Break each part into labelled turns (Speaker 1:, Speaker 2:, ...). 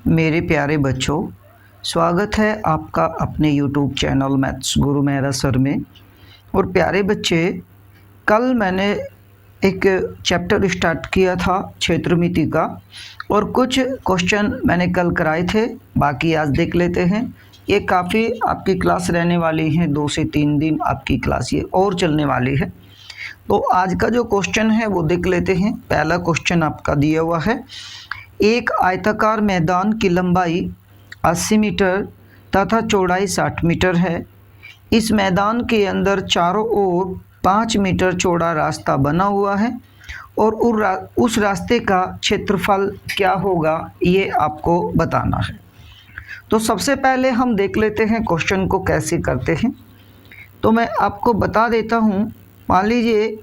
Speaker 1: मेरे प्यारे बच्चों, स्वागत है आपका अपने YouTube चैनल मैथ्स गुरु मेहरा सर में। और प्यारे बच्चे, कल मैंने एक चैप्टर स्टार्ट किया था क्षेत्रमिति का, और कुछ क्वेश्चन मैंने कल कराए थे, बाकी आज देख लेते हैं। ये काफ़ी आपकी क्लास रहने वाली है, 2 से 3 दिन आपकी क्लास ये और चलने वाली है। तो आज का जो क्वेश्चन है वो देख लेते हैं। पहला क्वेश्चन आपका दिया हुआ है, एक आयताकार मैदान की लंबाई 80 मीटर तथा चौड़ाई 60 मीटर है। इस मैदान के अंदर चारों ओर 5 मीटर चौड़ा रास्ता बना हुआ है और उस रास्ते का क्षेत्रफल क्या होगा, ये आपको बताना है। तो सबसे पहले हम देख लेते हैं क्वेश्चन को कैसे करते हैं। तो मैं आपको बता देता हूँ। मान लीजिए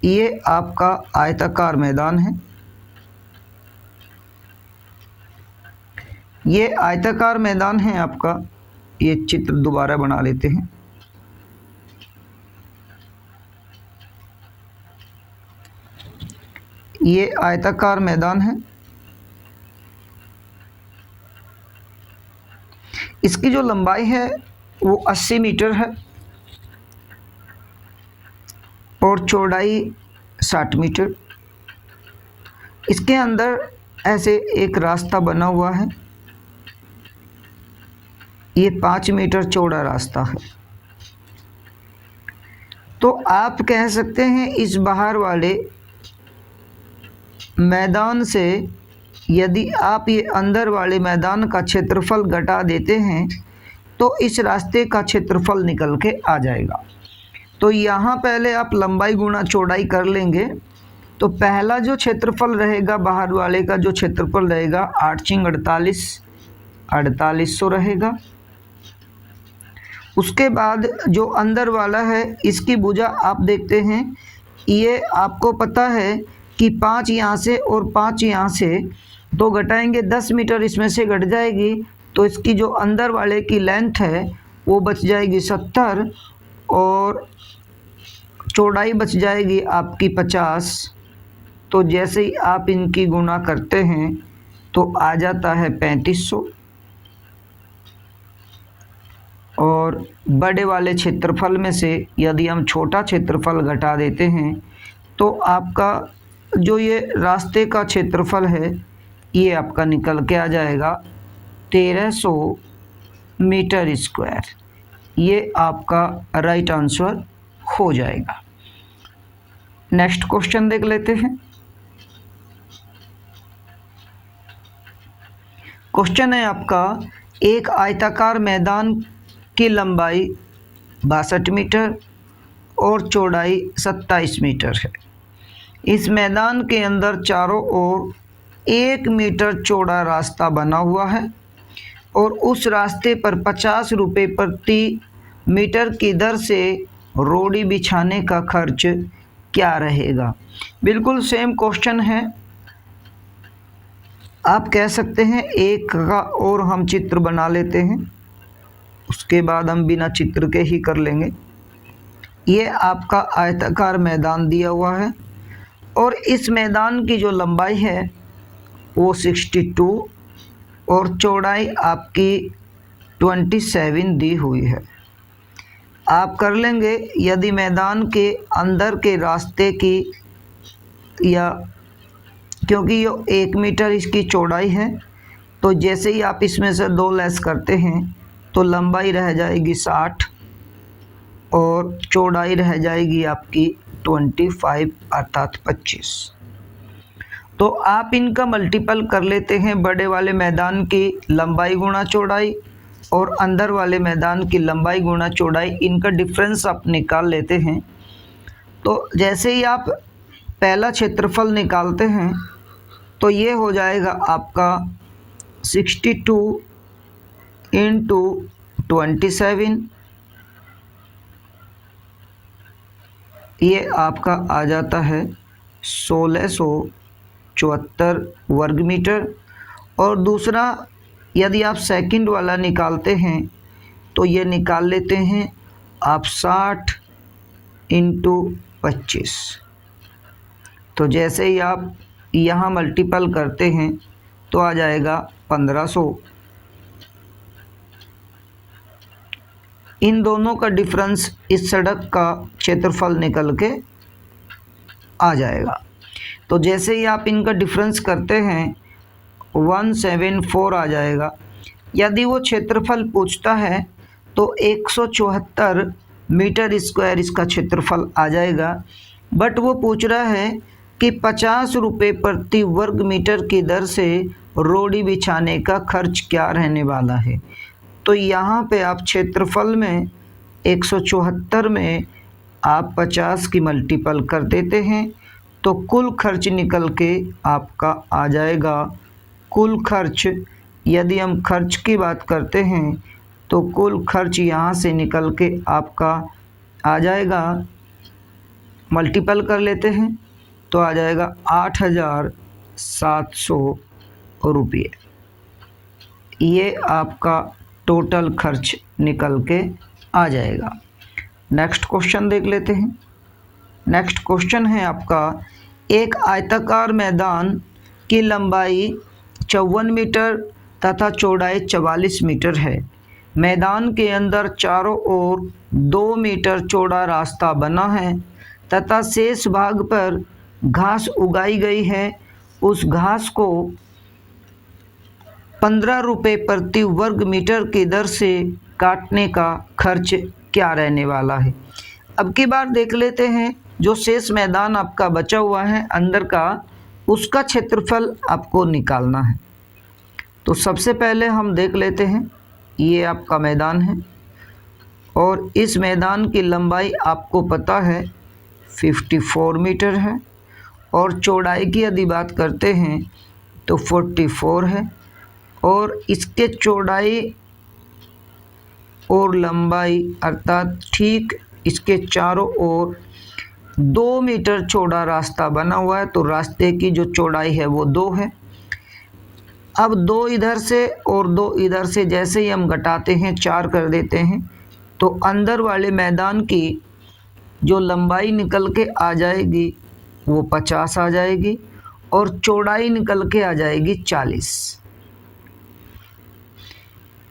Speaker 1: ये आपका आयताकार मैदान है, ये आयताकार मैदान है आपका। ये चित्र दोबारा बना लेते हैं। ये आयताकार मैदान है। इसकी जो लंबाई है वो 80 मीटर है और चौड़ाई 60 मीटर। इसके अंदर ऐसे एक रास्ता बना हुआ है। ये 5 मीटर चौड़ा रास्ता है। तो आप कह सकते हैं इस बाहर वाले मैदान से यदि आप ये अंदर वाले मैदान का क्षेत्रफल घटा देते हैं तो इस रास्ते का क्षेत्रफल निकल के आ जाएगा। तो यहाँ पहले आप लंबाई गुणा चौड़ाई कर लेंगे। तो पहला जो क्षेत्रफल रहेगा, बाहर वाले का जो क्षेत्रफल रहेगा, 8 × 48 4800 रहेगा। उसके बाद जो अंदर वाला है, इसकी भुजा आप देखते हैं, ये आपको पता है कि 5 यहाँ से और 5 यहाँ से, तो घटाएंगे 10 मीटर इसमें से घट जाएगी। तो इसकी जो अंदर वाले की लेंथ है वो बच जाएगी 70 और चौड़ाई बच जाएगी आपकी 50। तो जैसे ही आप इनकी गुणा करते हैं तो आ जाता है 3500। और बड़े वाले क्षेत्रफल में से यदि हम छोटा क्षेत्रफल घटा देते हैं तो आपका जो ये रास्ते का क्षेत्रफल है ये आपका निकल के आ जाएगा 1300 मीटर स्क्वायर। ये आपका राइट आंसर हो जाएगा। नेक्स्ट क्वेश्चन देख लेते हैं। क्वेश्चन है आपका, एक आयताकार मैदान की लंबाई 62 मीटर और चौड़ाई 27 मीटर है। इस मैदान के अंदर चारों ओर 1 मीटर चौड़ा रास्ता बना हुआ है और उस रास्ते पर 50 रुपये प्रति मीटर की दर से रोड़ी बिछाने का खर्च क्या रहेगा। बिल्कुल सेम क्वेश्चन है। आप कह सकते हैं एक का और हम चित्र बना लेते हैं, उसके बाद हम बिना चित्र के ही कर लेंगे। ये आपका आयताकार मैदान दिया हुआ है और इस मैदान की जो लंबाई है वो 62 और चौड़ाई आपकी 27 दी हुई है। आप कर लेंगे, यदि मैदान के अंदर के रास्ते की, या क्योंकि ये 1 मीटर इसकी चौड़ाई है, तो जैसे ही आप इसमें से 2 लेस करते हैं तो लंबाई रह जाएगी 60 और चौड़ाई रह जाएगी आपकी 25 अर्थात 25। तो आप इनका मल्टीपल कर लेते हैं, बड़े वाले मैदान की लंबाई गुणा चौड़ाई और अंदर वाले मैदान की लंबाई गुणा चौड़ाई, इनका डिफरेंस आप निकाल लेते हैं। तो जैसे ही आप पहला क्षेत्रफल निकालते हैं तो ये हो जाएगा आपका 62 × 27। ये आपका आ जाता है 1674 वर्ग मीटर। और दूसरा यदि आप सेकंड वाला निकालते हैं तो ये निकाल लेते हैं आप 60 × 25। तो जैसे ही आप यहाँ मल्टीपल करते हैं तो आ जाएगा 1500। इन दोनों का डिफरेंस इस सड़क का क्षेत्रफल निकल के आ जाएगा। तो जैसे ही आप इनका डिफरेंस करते हैं 174 आ जाएगा। यदि वो क्षेत्रफल पूछता है तो 174 मीटर स्क्वायर इसका क्षेत्रफल आ जाएगा। बट वो पूछ रहा है कि 50 रुपये प्रति वर्ग मीटर की दर से रोड़ी बिछाने का खर्च क्या रहने वाला है। तो यहाँ पे आप क्षेत्रफल में 174 में आप 50 की मल्टीपल कर देते हैं तो कुल खर्च निकल के आपका आ जाएगा। कुल खर्च, यदि हम खर्च की बात करते हैं तो कुल खर्च यहाँ से निकल के आपका आ जाएगा, मल्टीपल कर लेते हैं तो आ जाएगा 8700 रुपये। ये आपका टोटल खर्च निकल के आ जाएगा। नेक्स्ट क्वेश्चन देख लेते हैं। नेक्स्ट क्वेश्चन है आपका, एक आयताकार मैदान की लंबाई 54 मीटर तथा चौड़ाई 44 मीटर है। मैदान के अंदर चारों ओर 2 मीटर चौड़ा रास्ता बना है तथा शेष भाग पर घास उगाई गई है। उस घास को 15 रुपये प्रति वर्ग मीटर की दर से काटने का खर्च क्या रहने वाला है। अब की बार देख लेते हैं, जो शेष मैदान आपका बचा हुआ है अंदर का, उसका क्षेत्रफल आपको निकालना है। तो सबसे पहले हम देख लेते हैं, ये आपका मैदान है और इस मैदान की लंबाई आपको पता है 54 मीटर है और चौड़ाई की यदि बात करते हैं तो 44 है और इसके चौड़ाई और लंबाई अर्थात ठीक इसके चारों ओर 2 मीटर चौड़ा रास्ता बना हुआ है। तो रास्ते की जो चौड़ाई है वो 2 है। अब 2 इधर से और 2 इधर से जैसे ही हम घटाते हैं 4 कर देते हैं तो अंदर वाले मैदान की जो लंबाई निकल के आ जाएगी वो 50 आ जाएगी और चौड़ाई निकल के आ जाएगी 40।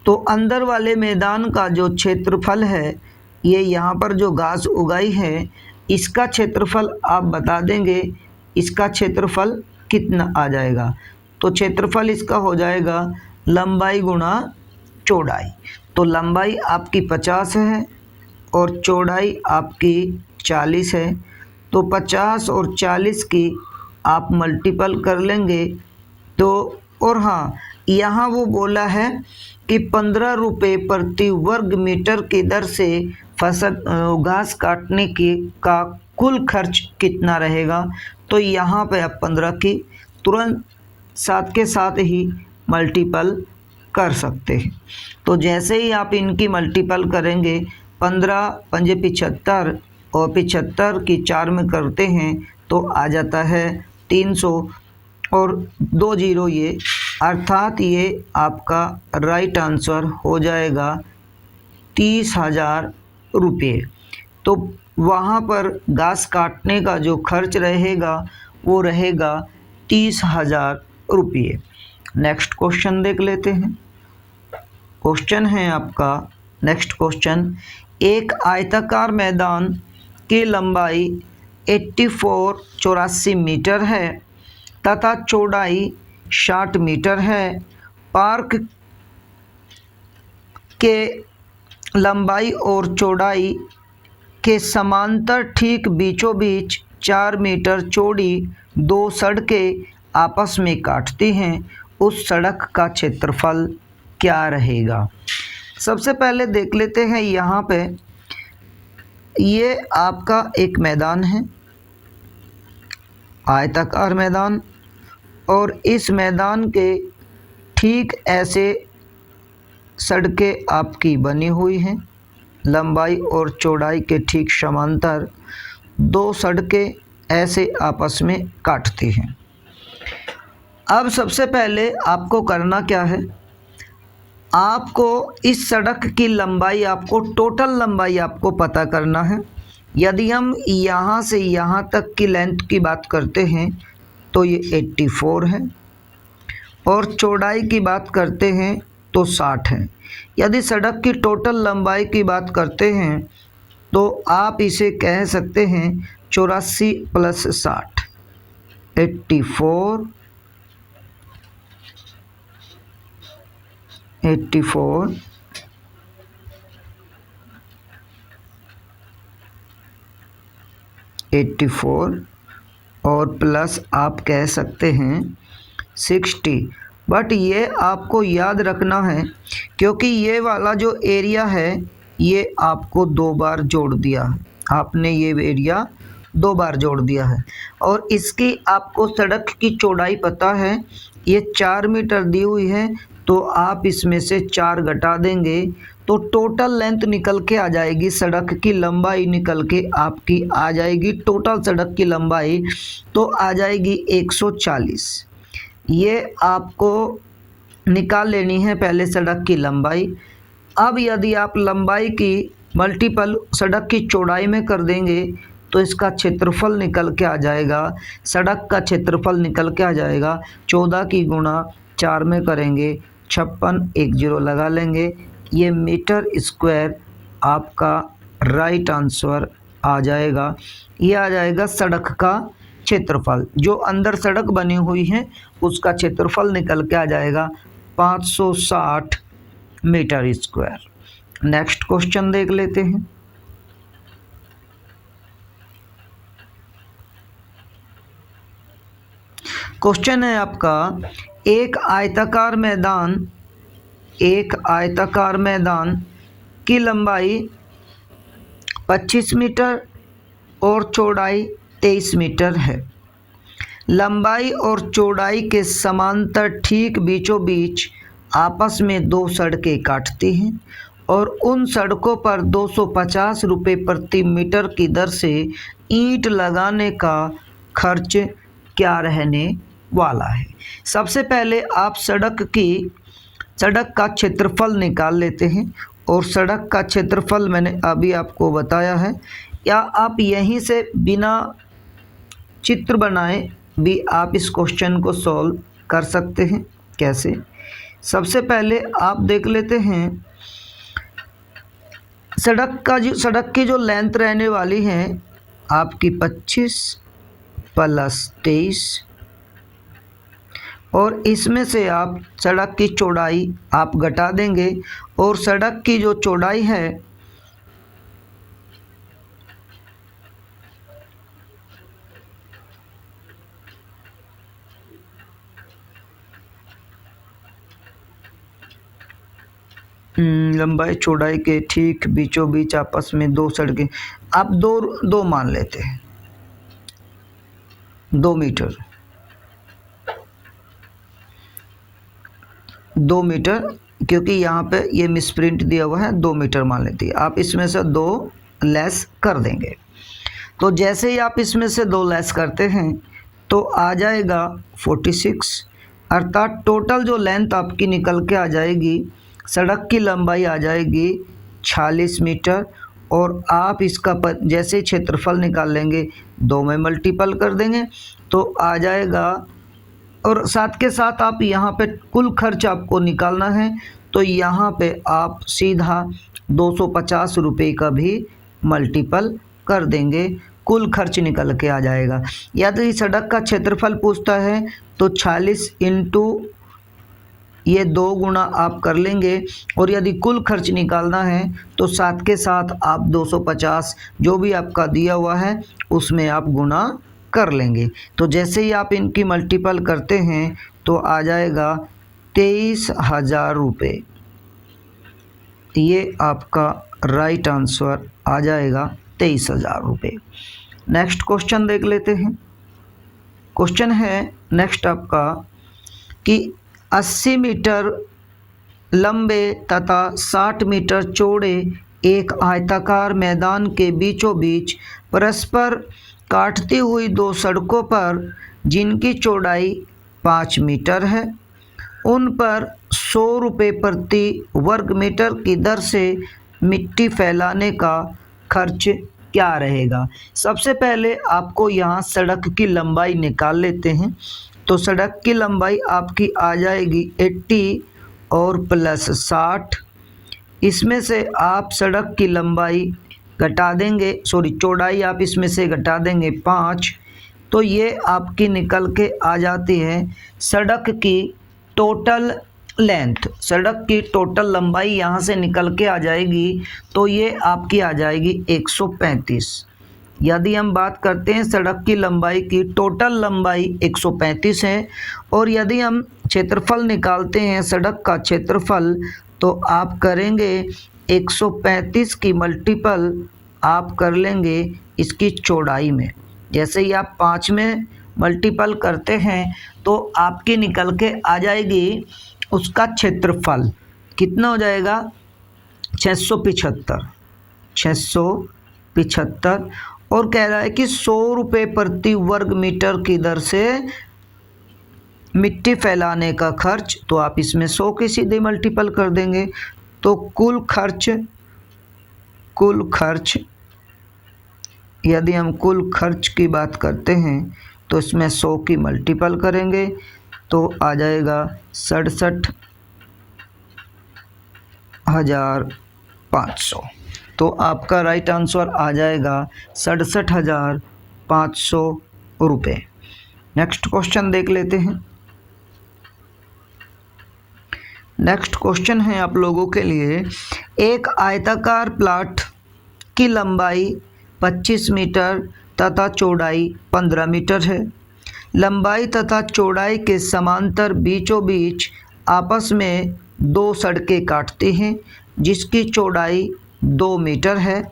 Speaker 1: तो अंदर वाले मैदान का जो क्षेत्रफल है, ये यहाँ पर जो घास उगाई है इसका क्षेत्रफल आप बता देंगे, इसका क्षेत्रफल कितना आ जाएगा। तो क्षेत्रफल इसका हो जाएगा लंबाई गुणा चौड़ाई। तो लंबाई आपकी 50 है और चौड़ाई आपकी 40 है। तो 50 और 40 की आप मल्टीपल कर लेंगे तो, और हाँ, यहाँ वो बोला है कि 15 रुपये प्रति वर्ग मीटर की दर से फसल घास काटने की का कुल खर्च कितना रहेगा। तो यहाँ पे आप 15 की तुरंत साथ के साथ ही मल्टीपल कर सकते हैं। तो जैसे ही आप इनकी मल्टीपल करेंगे 15 पंजे 75 और 75 की 4 में करते हैं तो आ जाता है 300 और 2 जीरो ये, अर्थात ये आपका राइट आंसर हो जाएगा 30,000 रुपये। तो वहाँ पर घास काटने का जो खर्च रहेगा वो रहेगा 30,000 रुपये। नेक्स्ट क्वेश्चन देख लेते हैं। क्वेश्चन है आपका, नेक्स्ट क्वेश्चन, एक आयताकार मैदान की लंबाई 84 मीटर है तथा चौड़ाई 60 मीटर है। पार्क के लंबाई और चौड़ाई के समांतर ठीक बीचों बीच 4 मीटर चौड़ी 2 सड़कें आपस में काटती हैं। उस सड़क का क्षेत्रफल क्या रहेगा। सबसे पहले देख लेते हैं, यहाँ पे ये आपका एक मैदान है, आयताकार मैदान, और इस मैदान के ठीक ऐसे सड़कें आपकी बनी हुई हैं। लंबाई और चौड़ाई के ठीक समांतर 2 सड़कें ऐसे आपस में काटती हैं। अब सबसे पहले आपको करना क्या है, आपको इस सड़क की लंबाई, आपको टोटल लंबाई आपको पता करना है। यदि हम यहाँ से यहाँ तक की लेंथ की बात करते हैं तो ये 84 है और चौड़ाई की बात करते हैं तो 60 है। यदि सड़क की टोटल लंबाई की बात करते हैं तो आप इसे कह सकते हैं 84 + 60 84 और प्लस आप कह सकते हैं 60। बट ये आपको याद रखना है क्योंकि ये वाला जो एरिया है ये आपको 2 बार जोड़ दिया है, आपने ये एरिया 2 बार जोड़ दिया है। और इसकी आपको सड़क की चौड़ाई पता है, ये 4 मीटर दी हुई है, तो आप इसमें से 4 घटा देंगे तो टोटल लेंथ निकल के आ जाएगी, सड़क की लंबाई निकल के आपकी आ जाएगी। टोटल सड़क की लंबाई तो आ जाएगी 140। ये आपको निकाल लेनी है पहले सड़क की लंबाई। अब यदि आप लंबाई की मल्टीपल सड़क की चौड़ाई में कर देंगे तो इसका क्षेत्रफल निकल के आ जाएगा, सड़क का क्षेत्रफल निकल के आ जाएगा 14 की गुणा 4 में करेंगे 56, 1 0 लगा लेंगे, ये मीटर स्क्वायर आपका राइट आंसर आ जाएगा। ये आ जाएगा सड़क का क्षेत्रफल, जो अंदर सड़क बनी हुई है उसका क्षेत्रफल निकल के आ जाएगा 560 मीटर स्क्वायर। नेक्स्ट क्वेश्चन देख लेते हैं। क्वेश्चन है आपका, एक आयताकार मैदान की लंबाई 25 मीटर और चौड़ाई 23 मीटर है। लंबाई और चौड़ाई के समांतर ठीक बीचों बीच आपस में 2 सड़कें काटती हैं और उन सड़कों पर 250 रुपये प्रति मीटर की दर से ईंट लगाने का खर्च क्या रहने वाला है। सबसे पहले आप सड़क का क्षेत्रफल निकाल लेते हैं, और सड़क का क्षेत्रफल मैंने अभी आपको बताया है, या आप यहीं से बिना चित्र बनाए भी आप इस क्वेश्चन को सॉल्व कर सकते हैं। कैसे? सबसे पहले आप देख लेते हैं सड़क की जो लेंथ रहने वाली है आपकी 25 + 23, और इसमें से आप सड़क की चौड़ाई आप घटा देंगे, और सड़क की जो चौड़ाई है लंबाई चौड़ाई के ठीक बीचों बीच आपस में 2 सड़कें, आप दो मान लेते हैं, 2 मीटर, 2 मीटर, क्योंकि यहाँ पे ये मिसप्रिंट दिया हुआ है, 2 मीटर मान लेती है। आप इसमें से 2 लेस कर देंगे। तो जैसे ही आप इसमें से 2 लेस करते हैं तो आ जाएगा 46, अर्थात टोटल जो लेंथ आपकी निकल के आ जाएगी, सड़क की लंबाई आ जाएगी 46 मीटर, और आप इसका जैसे क्षेत्रफल निकाल लेंगे 2 में मल्टीपल कर देंगे तो आ जाएगा। और साथ के साथ आप यहाँ पे कुल खर्च आपको निकालना है, तो यहाँ पे आप सीधा 250 रुपये का भी मल्टीपल कर देंगे, कुल खर्च निकल के आ जाएगा। यदि सड़क का क्षेत्रफल पूछता है तो 46 इंटू ये 2 गुना आप कर लेंगे, और यदि कुल खर्च निकालना है तो साथ के साथ आप 250 जो भी आपका दिया हुआ है उसमें आप गुना कर लेंगे। तो जैसे ही आप इनकी मल्टीपल करते हैं तो आ जाएगा 23,000 रुपये। ये आपका राइट आंसर आ जाएगा 23,000 रुपये। नेक्स्ट क्वेश्चन देख लेते हैं। क्वेश्चन है नेक्स्ट आपका कि 80 मीटर लंबे तथा 60 मीटर चौड़े एक आयताकार मैदान के बीचों बीच परस्पर काटती हुई 2 सड़कों पर जिनकी चौड़ाई 5 मीटर है, उन पर 100 रुपये प्रति वर्ग मीटर की दर से मिट्टी फैलाने का खर्च क्या रहेगा। सबसे पहले आपको यहाँ सड़क की लंबाई निकाल लेते हैं। तो सड़क की लंबाई आपकी आ जाएगी 80 और प्लस 60। इसमें से आप सड़क की लंबाई घटा देंगे, चौड़ाई आप इसमें से घटा देंगे 5, तो ये आपकी निकल के आ जाती है सड़क की टोटल लेंथ। सड़क की टोटल लंबाई यहाँ से निकल के आ जाएगी, तो ये आपकी आ जाएगी 135। यदि हम बात करते हैं सड़क की लंबाई की, टोटल लंबाई 135 है, और यदि हम क्षेत्रफल निकालते हैं सड़क का क्षेत्रफल, तो आप करेंगे 135 की मल्टीपल आप कर लेंगे इसकी चौड़ाई में। जैसे ही आप 5 में मल्टीपल करते हैं तो आपकी निकल के आ जाएगी उसका क्षेत्रफल कितना हो जाएगा, 675। 675 और कह रहा है कि 100 रुपये प्रति वर्ग मीटर की दर से मिट्टी फैलाने का खर्च, तो आप इसमें 100 की सीधे मल्टीपल कर देंगे, तो कुल खर्च यदि हम कुल खर्च की बात करते हैं तो इसमें 100 की मल्टीपल करेंगे तो आ जाएगा 67,500। तो आपका राइट आंसर आ जाएगा 67,500 रुपये। नेक्स्ट क्वेश्चन देख लेते हैं। नेक्स्ट क्वेश्चन है आप लोगों के लिए, एक आयताकार प्लॉट की लंबाई 25 मीटर तथा चौड़ाई 15 मीटर है। लंबाई तथा चौड़ाई के समांतर बीचों बीच आपस में 2 सड़कें काटती हैं जिसकी चौड़ाई 2 मीटर है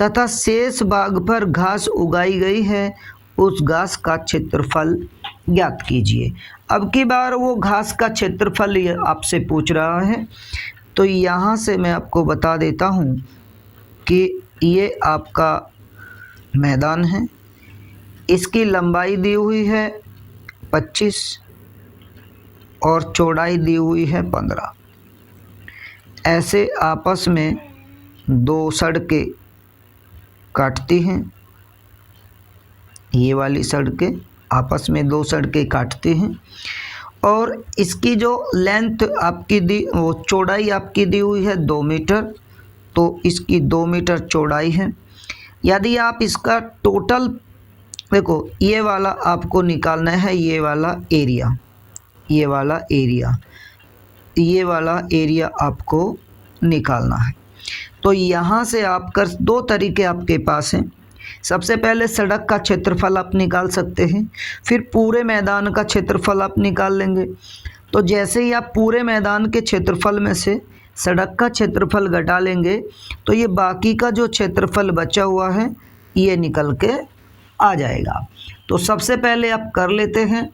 Speaker 1: तथा शेष भाग पर घास उगाई गई है, उस घास का क्षेत्रफल ज्ञात कीजिए। अब की बार वो घास का क्षेत्रफल आपसे पूछ रहा है, तो यहाँ से मैं आपको बता देता हूँ कि ये आपका मैदान है, इसकी लंबाई दी हुई है 25 और चौड़ाई दी हुई है 15। ऐसे आपस में 2 सड़कें काटती हैं, ये वाली सड़कें आपस में 2 सड़कें काटती हैं, और इसकी जो लेंथ आपकी वो चौड़ाई आपकी दी हुई है 2 मीटर, तो इसकी 2 मीटर चौड़ाई है। यदि आप इसका टोटल देखो, ये वाला आपको निकालना है, ये वाला एरिया आपको निकालना है। तो यहाँ से आप कर 2 तरीके आपके पास हैं। सबसे पहले सड़क का क्षेत्रफल आप निकाल सकते हैं, फिर पूरे मैदान का क्षेत्रफल आप निकाल लेंगे। तो जैसे ही आप पूरे मैदान के क्षेत्रफल में से सड़क का क्षेत्रफल घटा लेंगे तो ये बाकी का जो क्षेत्रफल बचा हुआ है ये निकल के आ जाएगा। तो सबसे पहले आप कर लेते हैं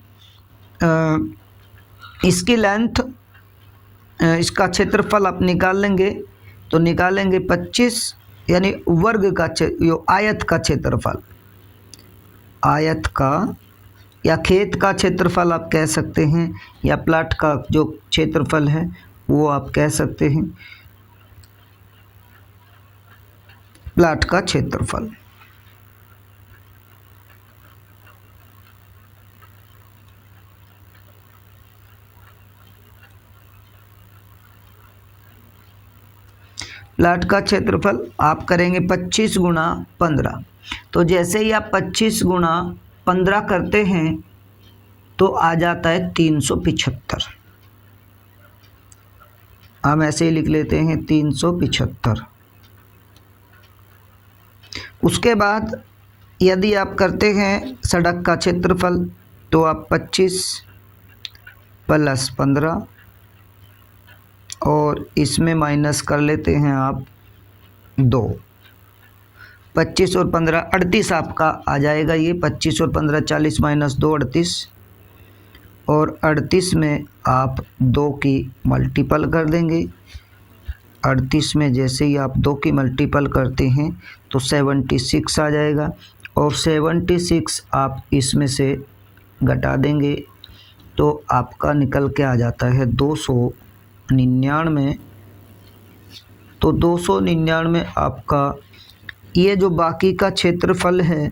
Speaker 1: इसकी लेंथ, इसका क्षेत्रफल आप निकाल लेंगे, तो निकालेंगे 25 यानी वर्ग का आयत का क्षेत्रफल, आयत का या खेत का क्षेत्रफल आप कह सकते हैं, या प्लाट का जो क्षेत्रफल है वो आप कह सकते हैं, प्लाट का क्षेत्रफल। प्लाट का क्षेत्रफल आप करेंगे 25 गुणा 15। तो जैसे ही आप 25 गुणा 15 करते हैं तो आ जाता है 375। हम ऐसे ही लिख लेते हैं 375। उसके बाद यदि आप करते हैं सड़क का क्षेत्रफल, तो आप 25 प्लस 15 और इसमें माइनस कर लेते हैं आप 2। 25 और 15 38 आपका आ जाएगा। ये 25 और 15 40 माइनस 2 38, और 38 में आप 2 की मल्टीपल कर देंगे। 38 में जैसे ही आप 2 की मल्टीपल करते हैं तो 76 आ जाएगा, और 76 आप इसमें से घटा देंगे तो आपका निकल के आ जाता है 299। तो 299 आपका ये जो बाकी का क्षेत्रफल है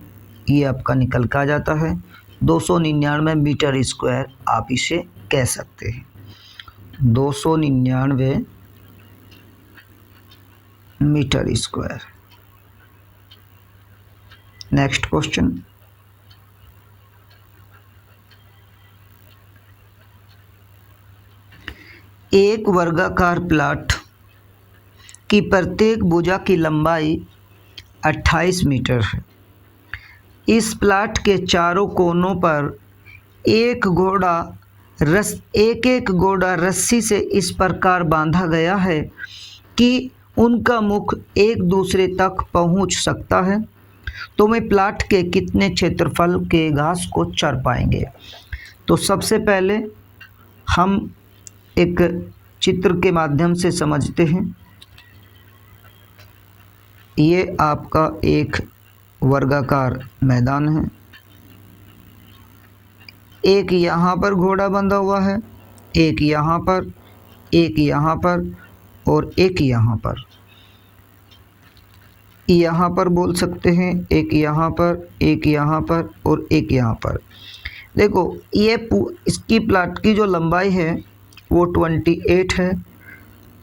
Speaker 1: ये आपका निकल के आ जाता है 299 मीटर स्क्वायर आप इसे कह सकते हैं। 299 मीटर स्क्वायर। नेक्स्ट क्वेश्चन, एक वर्गाकार प्लॉट की प्रत्येक भुजा की लंबाई 28 मीटर है। इस प्लॉट के चारों कोनों पर एक एक घोड़ा रस्सी से इस प्रकार बांधा गया है कि उनका मुख एक दूसरे तक पहुंच सकता है। तो वे प्लॉट के कितने क्षेत्रफल के घास को चर पाएंगे? तो सबसे पहले हम एक चित्र के माध्यम से समझते हैं। ये आपका एक वर्गाकार मैदान है। एक यहाँ पर घोड़ा बंधा हुआ है, एक यहाँ पर, एक यहाँ पर और एक यहाँ पर। यहाँ पर बोल सकते हैं, एक यहाँ पर, एक यहाँ पर और एक यहाँ पर। देखो ये इसकी प्लॉट की जो लंबाई है वो 28 है,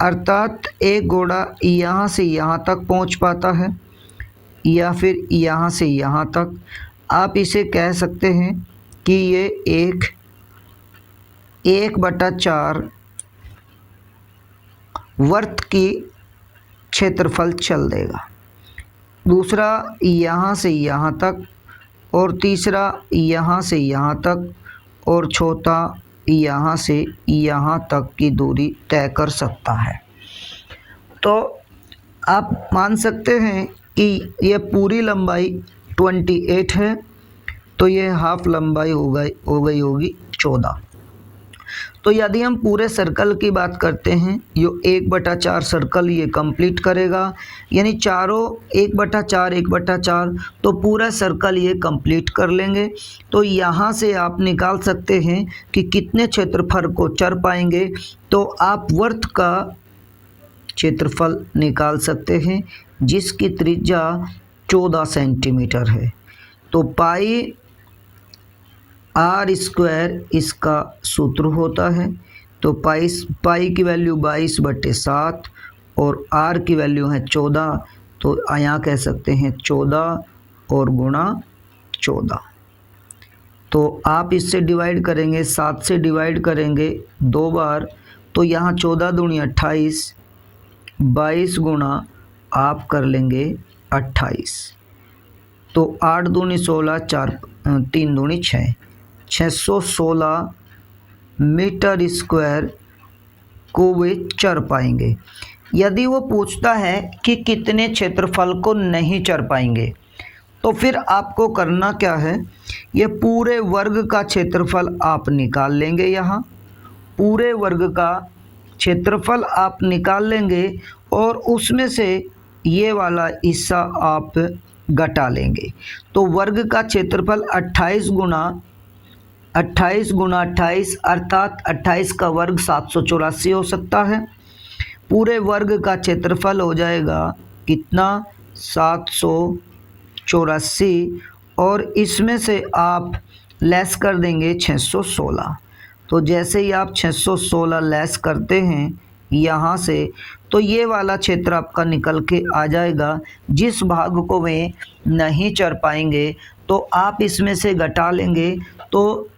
Speaker 1: अर्थात एक घोड़ा यहाँ से यहाँ तक पहुँच पाता है या फिर यहाँ से यहाँ तक। आप इसे कह सकते हैं कि ये 1/4 वर्त की क्षेत्रफल चल देगा। दूसरा यहाँ से यहाँ तक और तीसरा यहाँ से यहाँ तक और चौथा यहाँ से यहाँ तक की दूरी तय कर सकता है। तो आप मान सकते हैं कि यह पूरी लंबाई 28 है, तो यह हाफ लंबाई हो गई होगी 14। तो यदि हम पूरे सर्कल की बात करते हैं, ये 1/4 सर्कल ये कंप्लीट करेगा, यानी चारों 1/4 1/4, तो पूरा सर्कल ये कंप्लीट कर लेंगे। तो यहाँ से आप निकाल सकते हैं कि कितने क्षेत्रफल को चर पाएंगे। तो आप वर्त का क्षेत्रफल निकाल सकते हैं जिसकी त्रिज्या 14 सेंटीमीटर है। तो पाई r² इसका सूत्र होता है। तो पाई की वैल्यू 22/7 और r की वैल्यू है 14। तो यहाँ कह सकते हैं 14 और गुणा 14। तो आप इससे डिवाइड करेंगे, 7 से डिवाइड करेंगे 2 बार, तो यहाँ 14 दूनी 28, 22 गुणा आप कर लेंगे 28। तो 8 दूनी 16, 3 दूनी 6, 616 मीटर स्क्वायर को वे चर पाएंगे। यदि वो पूछता है कि कितने क्षेत्रफल को नहीं चर पाएंगे, तो फिर आपको करना क्या है, ये पूरे वर्ग का क्षेत्रफल आप निकाल लेंगे। यहाँ पूरे वर्ग का क्षेत्रफल आप निकाल लेंगे और उसमें से ये वाला हिस्सा आप घटा लेंगे। तो वर्ग का क्षेत्रफल 28 गुणा 28 अर्थात 28 का वर्ग 784 हो सकता है। पूरे वर्ग का क्षेत्रफल हो जाएगा कितना, 784, और इसमें से आप लेस कर देंगे 616। तो जैसे ही आप 616 लेस करते हैं यहाँ से, तो ये वाला क्षेत्र आपका निकल के आ जाएगा जिस भाग को वे नहीं चर पाएंगे। तो आप इसमें से घटा लेंगे तो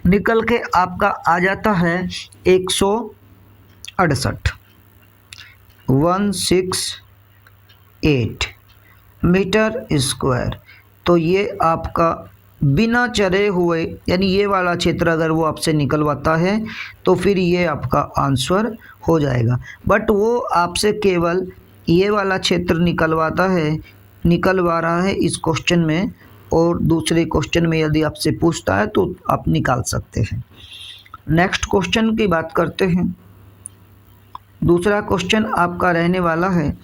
Speaker 1: निकल के आपका आ जाता है 168 मीटर स्क्वायर। तो ये आपका बिना चरे हुए, यानी ये वाला क्षेत्र अगर वो आपसे निकलवाता है तो फिर ये आपका आंसर हो जाएगा। बट वो आपसे केवल ये वाला क्षेत्र निकलवा रहा है इस क्वेश्चन में, और दूसरे क्वेश्चन में यदि आपसे पूछता है तो आप निकाल सकते हैं। नेक्स्ट क्वेश्चन की बात करते हैं। दूसरा क्वेश्चन आपका रहने वाला है,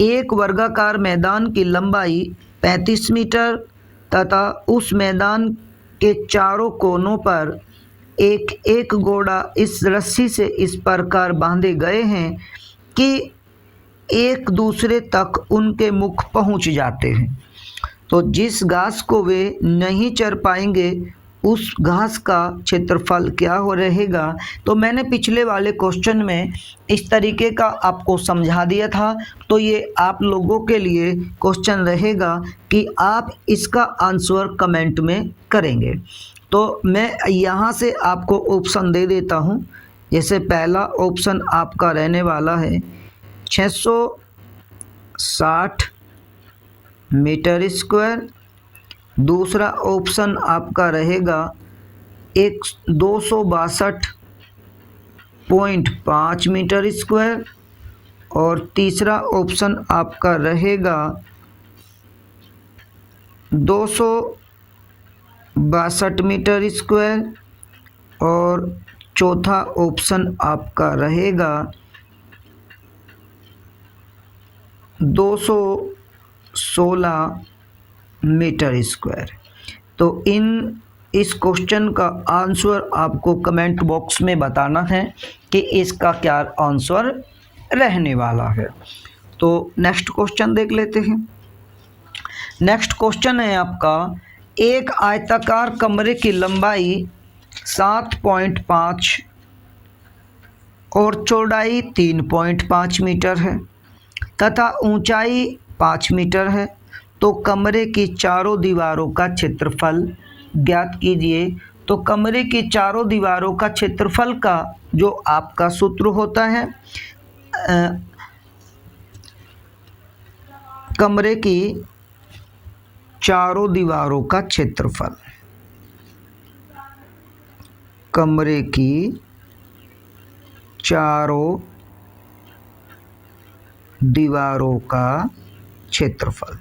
Speaker 1: एक वर्गाकार मैदान की लंबाई 35 मीटर तथा उस मैदान के चारों कोनों पर एक घोड़ा इस रस्सी से इस प्रकार बांधे गए हैं कि एक दूसरे तक उनके मुख पहुंच जाते हैं। तो जिस घास को वे नहीं चर पाएंगे उस घास का क्षेत्रफल क्या हो रहेगा। तो मैंने पिछले वाले क्वेश्चन में इस तरीके का आपको समझा दिया था, तो ये आप लोगों के लिए क्वेश्चन रहेगा कि आप इसका आंसर कमेंट में करेंगे। तो मैं यहाँ से आपको ऑप्शन दे देता हूँ। जैसे पहला ऑप्शन आपका रहने वाला है 660 मीटर स्क्वायर, दूसरा ऑप्शन आपका रहेगा 262.5 मीटर स्क्वायर, और तीसरा ऑप्शन आपका रहेगा 262 मीटर स्क्वायर, और चौथा ऑप्शन आपका रहेगा 216 मीटर स्क्वायर। तो इस क्वेश्चन का आंसर आपको कमेंट बॉक्स में बताना है कि इसका क्या आंसर रहने वाला है। तो नेक्स्ट क्वेश्चन देख लेते हैं। नेक्स्ट क्वेश्चन है आपका, एक आयताकार कमरे की लंबाई 7.5 और चौड़ाई 3.5 मीटर है तथा ऊंचाई 5 मीटर है, तो कमरे की चारों दीवारों का क्षेत्रफल ज्ञात कीजिए। तो कमरे की चारों दीवारों का क्षेत्रफल का जो आपका सूत्र होता है, कमरे की चारों दीवारों का क्षेत्रफल, कमरे की चारों दीवारों का क्षेत्रफल।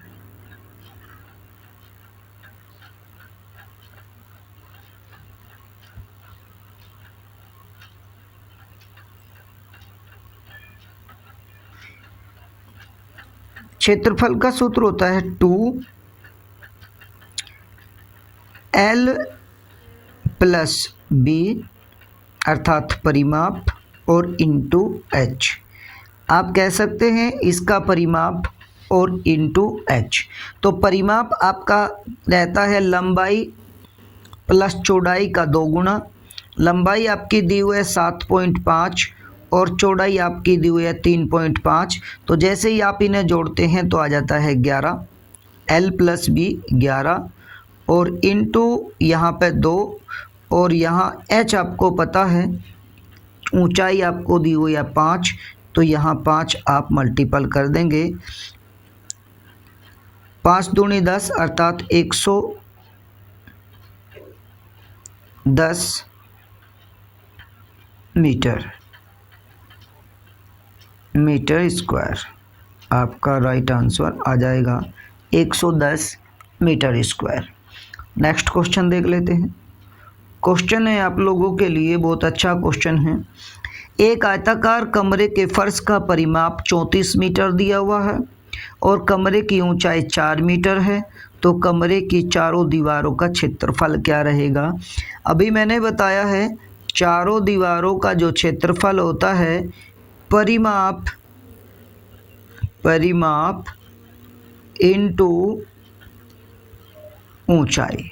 Speaker 1: क्षेत्रफल का सूत्र होता है 2L + B अर्थात परिमाप और इंटू H। आप कह सकते हैं इसका परिमाप और इंटू H। तो परिमाप आपका रहता है लंबाई प्लस चौड़ाई का 2 गुना। लंबाई आपकी दी हुई है 7.5 और चौड़ाई आपकी दी हुई है 3.5। तो जैसे ही आप इन्हें जोड़ते हैं तो आ जाता है 11, L + B 11, और इंटू यहाँ पे 2, और यहाँ H आपको पता है, ऊंचाई आपको दी हुई है 5, तो यहाँ 5 आप मल्टीपल कर देंगे। 5 दूनी 10 अर्थात 110 मीटर स्क्वायर। आपका राइट आंसर आ जाएगा 110 मीटर स्क्वायर। नेक्स्ट क्वेश्चन देख लेते हैं। क्वेश्चन है आप लोगों के लिए बहुत अच्छा क्वेश्चन है। एक आयताकार कमरे के फर्श का परिमाप 34 मीटर दिया हुआ है और कमरे की ऊंचाई 4 मीटर है, तो कमरे की चारों दीवारों का क्षेत्रफल क्या रहेगा। अभी मैंने बताया है चारों दीवारों का जो क्षेत्रफल होता है परिमाप इंटू ऊंचाई।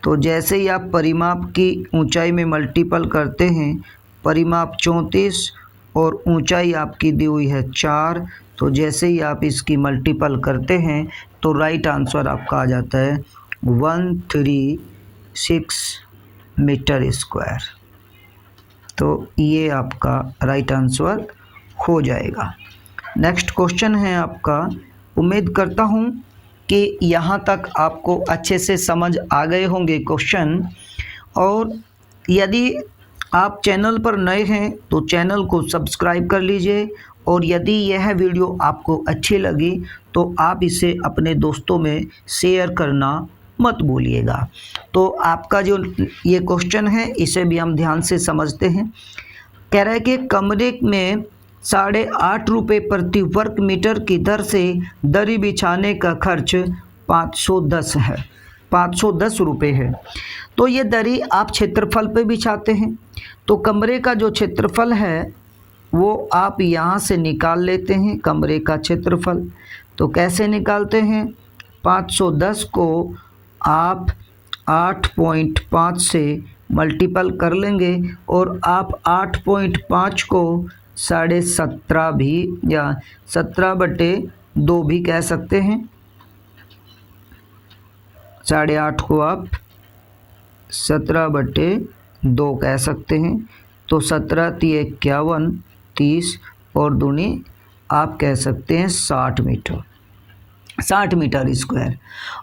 Speaker 1: तो जैसे ही आप परिमाप की ऊंचाई में मल्टीपल करते हैं, परिमाप 34 और ऊंचाई आपकी दी हुई है 4, तो जैसे ही आप इसकी मल्टीपल करते हैं तो राइट आंसर आपका आ जाता है 136 मीटर स्क्वायर। तो ये आपका राइट आंसर हो जाएगा। नेक्स्ट क्वेश्चन है आपका, उम्मीद करता हूँ कि यहाँ तक आपको अच्छे से समझ आ गए होंगे क्वेश्चन। और यदि आप चैनल पर नए हैं तो चैनल को सब्सक्राइब कर लीजिए, और यदि यह वीडियो आपको अच्छी लगी तो आप इसे अपने दोस्तों में शेयर करना मत भूलिएगा। तो आपका जो ये क्वेश्चन है इसे भी हम ध्यान से समझते हैं। कह रहा है कि कमरे में 8.5 रुपये प्रति वर्ग मीटर की दर से दरी बिछाने का खर्च 510 है, 510 रुपये है। तो ये दरी आप क्षेत्रफल पे बिछाते हैं, तो कमरे का जो क्षेत्रफल है वो आप यहाँ से निकाल लेते हैं कमरे का क्षेत्रफल। तो कैसे निकालते हैं, 510 को आप 8.5 से मल्टीपल कर लेंगे और आप 8.5 को 17.5 भी या 17/2 भी कह सकते हैं। 8.5 को आप 17/2 कह सकते हैं। तो 17 × 51 30 और दूनी आप कह सकते हैं 60 मीटर, 60 मीटर स्क्वायर।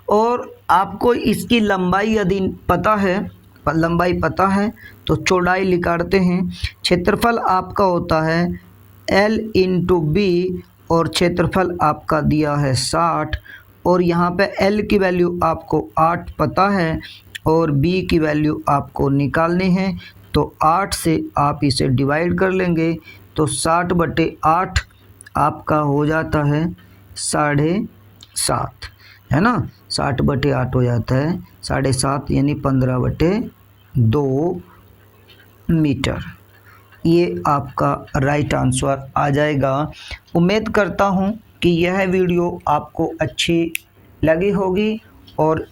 Speaker 1: और आपको इसकी लंबाई यदि पता है, लंबाई पता है तो चौड़ाई निकालते हैं। क्षेत्रफल आपका होता है L × B और क्षेत्रफल आपका दिया है 60 और यहाँ पे L की वैल्यू आपको 8 पता है और B की वैल्यू आपको निकालनी है। तो 8 से आप इसे डिवाइड कर लेंगे तो 60/8 आपका हो जाता है 7.5, है ना। 60/8 हो जाता है 7.5 यानी 15/2 मीटर। ये आपका राइट आंसर आ जाएगा। उम्मीद करता हूँ कि यह वीडियो आपको अच्छी लगी होगी और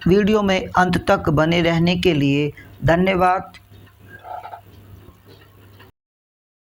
Speaker 1: वीडियो में अंत तक बने रहने के लिए धन्यवाद।